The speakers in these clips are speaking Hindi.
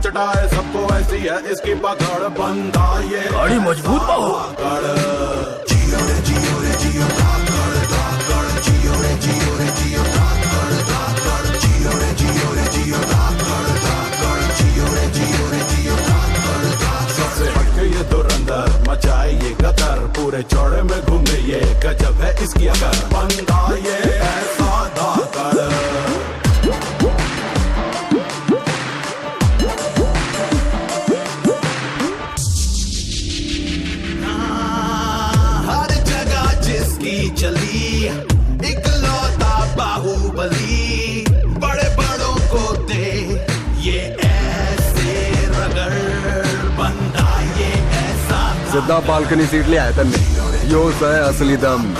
चटाए सबको ऐसी है इसकी पकड़ बंदा ये गाड़ी मजबूत पाओ। जियो रे जियो रे जियो धाकड़ धाकड़ जियो रे जियो रे जियो धाकड़ धाकड़ जियो रे जियो रे जियो धाकड़ धाकड़ जियो रे जियो रे जियो धाकड़ धाकड़ सबसे हटके ये धुरंधर मचाए ये गदर पूरे चौड़े में घूमे ये गजब है इसकी अगर बंदा ये ऐसा धाकड़ चली इकलौता बाहुबली बड़े बड़ों को दे ये ऐसे रगड़ बंदा ये ऐसा सिद्धा बाल्कनी सीट ले आया तन्ने यो है असली दम।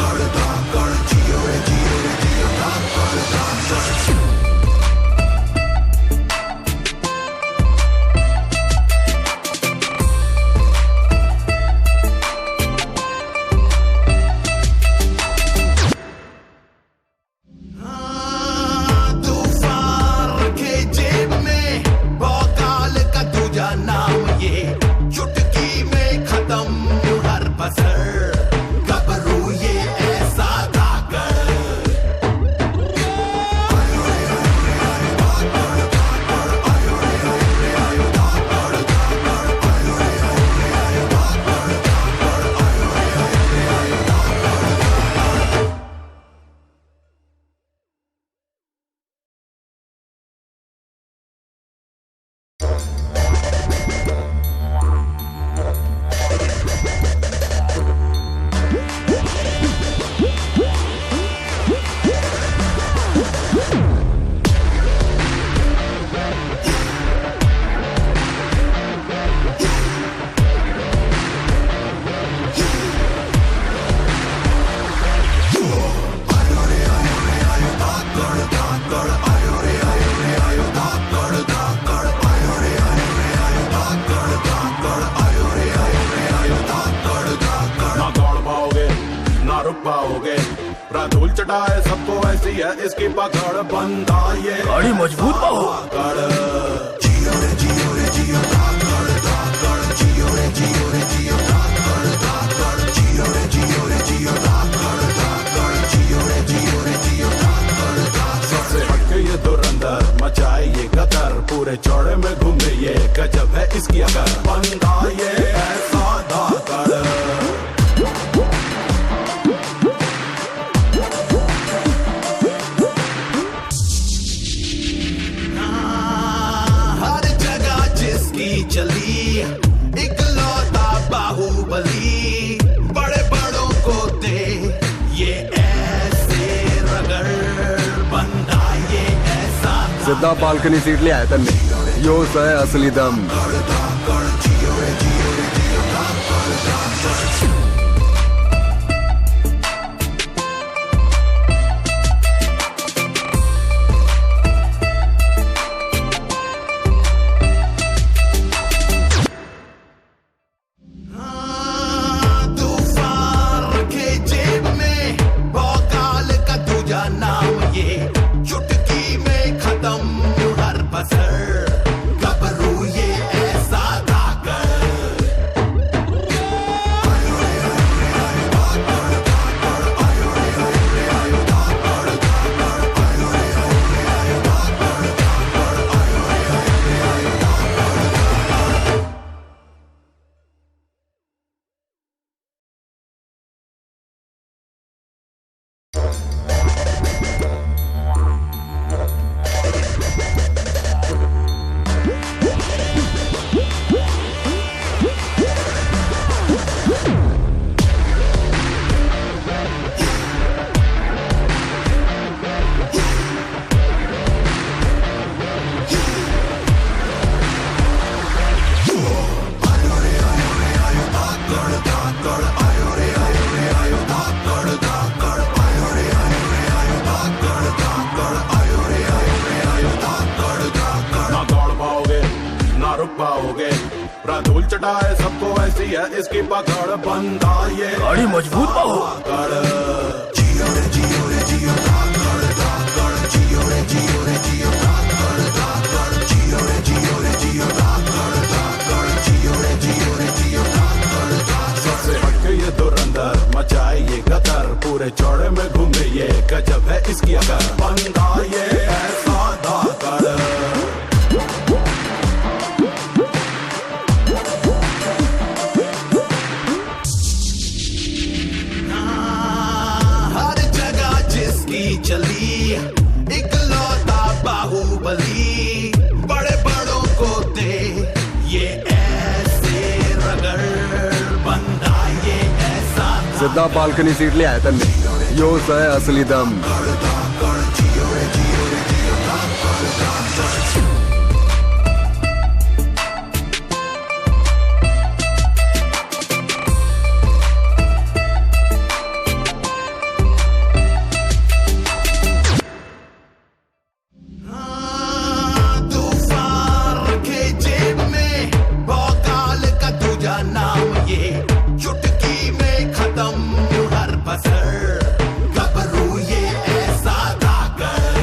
धूल चटाए सबको ऐसी है इसकी पकड़ बंदा ये गाड़ी मजबूत पाओ। जियो रे जियो रे जियो धाकड़ धाकड़ जियो रे जियो रे जियो धाकड़ धाकड़ जियो रे जियो रे जियो धाकड़ धाकड़ जियो रे जियो रे जियो धाकड़ धाकड़ सबसे हटके ये धुरंधर मचाए ये गदर पूरे चौड़े में घूमे ये गजब है इसकी अगर बंदा ये ऐसा धाकड़ चली इकलौता बाहुबली बड़े बड़ों को दे ये ऐसे रगड़ बंदा ये ऐसा सिद्धा बाल्कनी सीट ले आया तन्ने यो है असली दम। पाओगे। धूल चटाए सबको ऐसी है इसकी पकड़ बंदा ये गाड़ी मजबूत पाओ। जियो रे जियो रे जियो धाकड़ धाकड़ जियो रे जियो रे जियो धाकड़ धाकड़ जियो रे जियो रे जियो धाकड़ पूरे चौड़े में घूमे ये गजब है इसकी अगर बंदा ये ऐसा धाकड़ हर जगह जिसकी चली इकलौता बाहुबली बड़े बड़ों को दे ये ऐसे रगड़ बंदा ये ऐसा सिद्धा बाल्कनी सीट ले आया तन्ने योस है असली दम तूफान रखे जेब में भौकाल का तुझा नाम ये चुटकी में खत्म हर बसर गबरू ये ऐसा धाकड़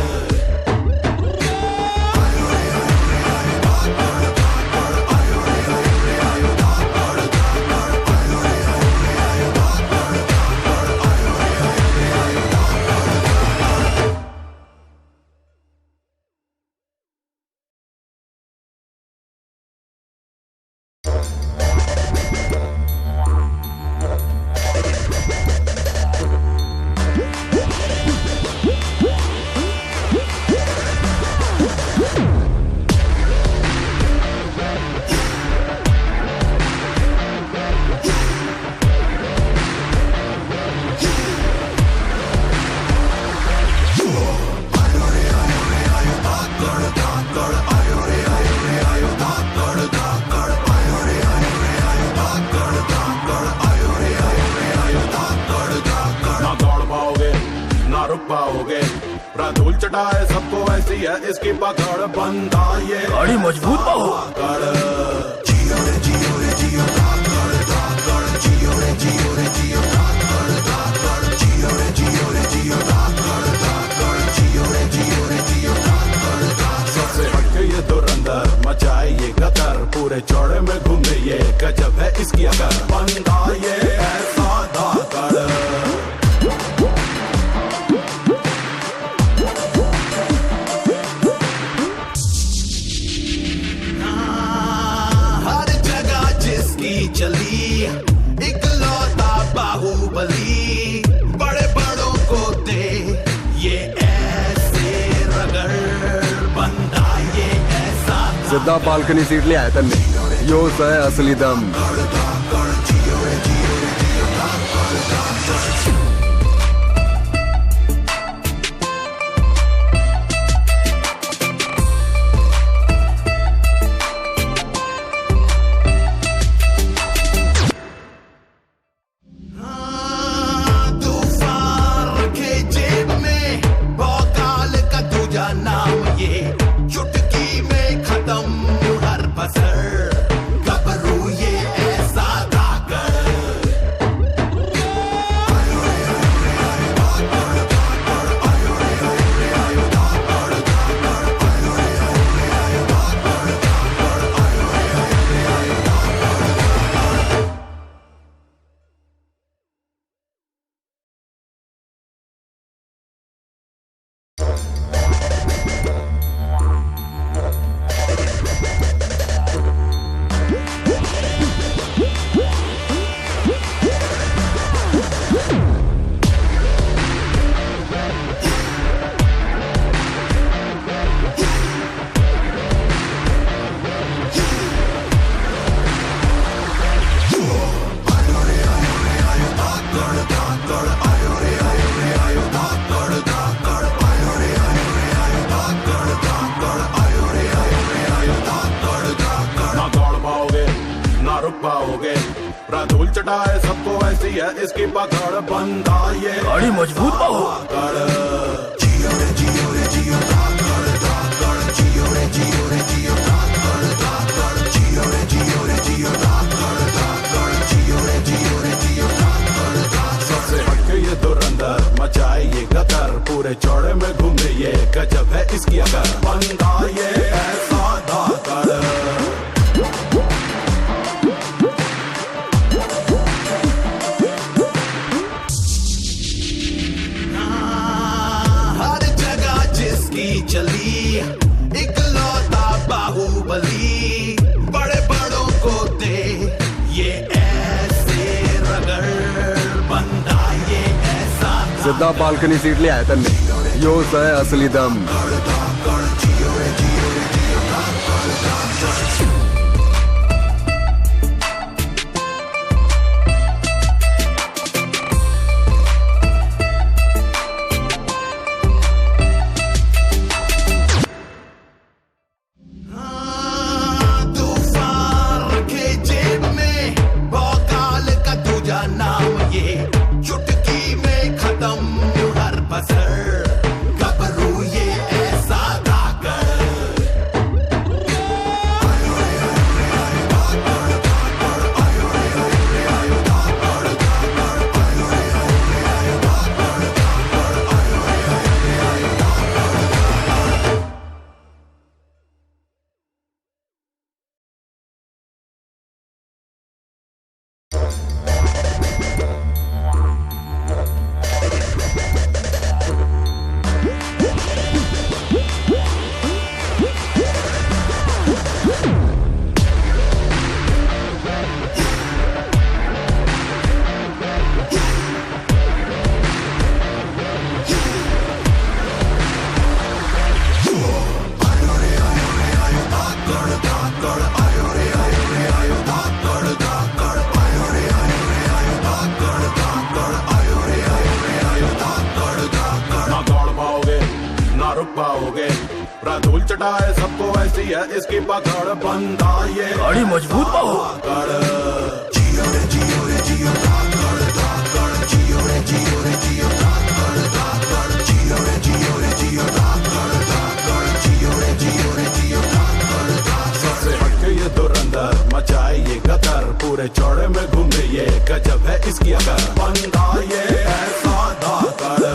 ना दौड़ पाओगे ना रुक पाओगे धूल चटाए सबको ऐसी है इसकी पकड़ बंदा ये गाड़ी मजबूत बा हो धाकड़ सबसे हटके ये धुरंधर मचाए ये गतर पूरे चौड़े में घूमे ये गजब है इसकी अगर बंदा ये ऐसा धाकड़ हर जगह जिसकी चली इकलौता बाहुबली बड़े बड़ों को दे ये ऐसे रगड़ बंदा ये ऐसा सिद्धा बाल्कनी सीट ले आया तन्ने योस है असली दम तूफान रखे जेब में भौकाल का तुझा नाम ये चुटकी में खत्म हर बसर गबरू ये ऐसा धाकड़ ना दौड़ पाओगे ना रुक पाओगे धूल चटाए सबको ऐसी है इसकी पकड़ बंदा ये गाड़ी मजबूत बा हो सबसे हटके ये धुरंधर मचाए ये गतर पूरे चौड़े में घूमे ये गजब है इसकी अगर बंदा ये ऐसा धाकड़ चली इकलौता बाहुबली बड़े बड़ों को दे ये ऐसे रगड़ बंदा ये ऐसा सिद्धा बाल्कनी सीट ले आया तन्ने यो है असली दम तूफान रखे जेब में भौकाल का दूजा नाम ये चुटकी में खत्म हर बसर गबरू ये ऐसा धाकड़ ना दौड़ पाओगे ना रुक पाओगे धूल चटाए सबको ऐसी है इसकी पकड़ बंदा ये गाड़ी मजबूत बा हो सबसे हटके ये धुरंधर मचाए ये गतर पूरे चौड़े में घूमे ये गजब है इसकी अगर बंदा ये ऐसा धाकड़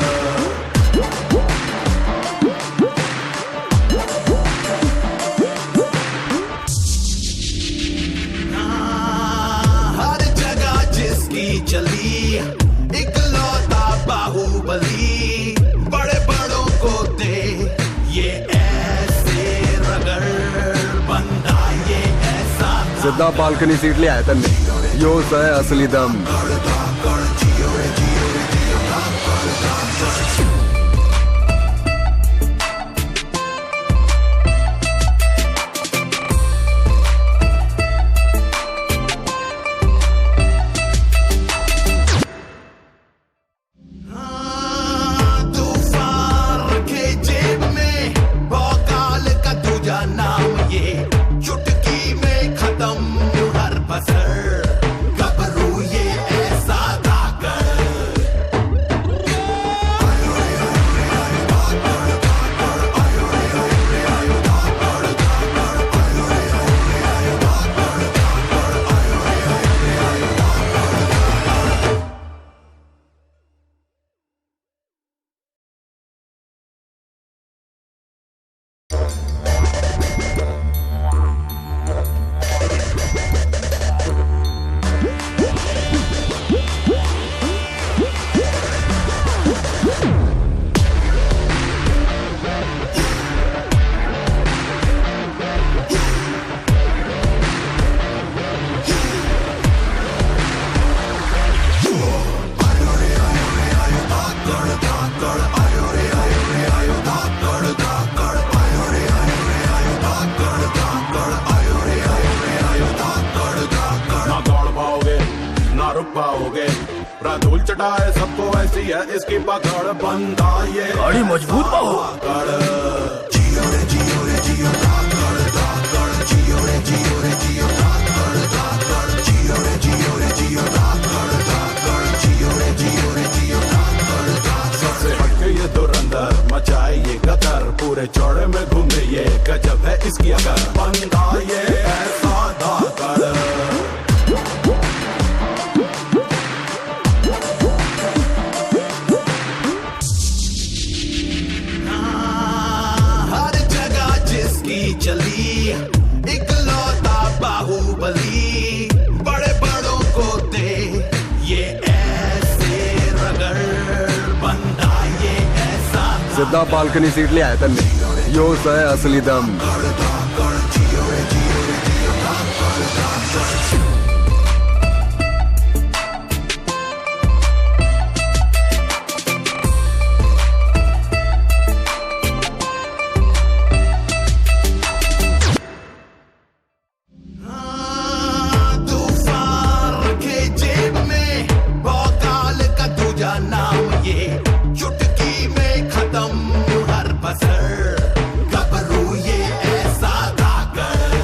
हर जगह जिसकी चली इकलौता बाहुबली बड़े बड़ों को दे ये ऐसे रगड़ बंदा ये ऐसा सिद्धा बाल्कनी सीट ले आया तन्ने यो है असली दम तूफान रखे जेब में भौकाल का दूजा नाम ये चुटकी में खत्म हर बसर गबरू ये ऐसा धाकड़ ना दौड़ पाओगे ना रुक पाओगे धूल चटाए सबको ऐसी है इसकी पकड़ बंदा ये गाड़ी मजबूत बा हो सबसे हटके ये धुरंधर मचाए ये गतर पूरे चौड़े में घूमे ये गजब है इसकी अगर बंदा ये ऐसा धाकड़ हर जगह जिसकी चली इकलौता बाहुबली बड़े बड़ों को दे ये ऐसे रगड़ बंदा ये ऐसा सिद्धा बाल्कनी सीट ले आया तन्ने योच आहे असली दम. तूफान रखे जेब में भौकाल का दूजा नाम ये चुटकी में खत्म हर बसर गबरू ये ऐसा धाकर